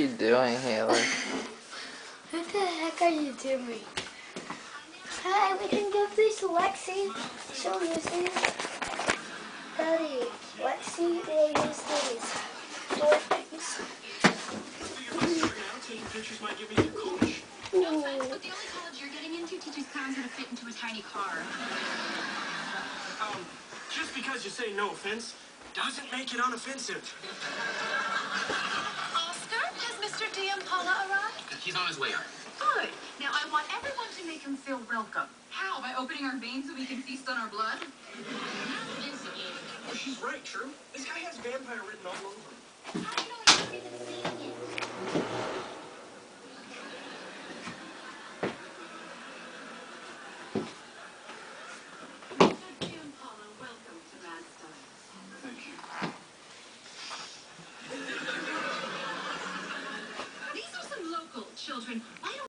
you doing, Haley? What the heck are you doing? Hi, we can give this to Lexi. She'll use these. Daddy, Lexi will use these four things. Taking pictures might give me a coach. No offense, but the only college you're getting into teaches clowns how to fit into a tiny car. Just because you say no offense doesn't make it unoffensive. Oscar, has Mr. D'Impala arrived? He's on his way up. Good. Now I want everyone to make him feel welcome. How? By opening our veins so we can feast on our blood? Oh, she's right, True. This guy has vampire written all over him. How do you know he hasn't even seen it? Mr. D'Impala, welcome to Mad Science. Thank you. These are some local children.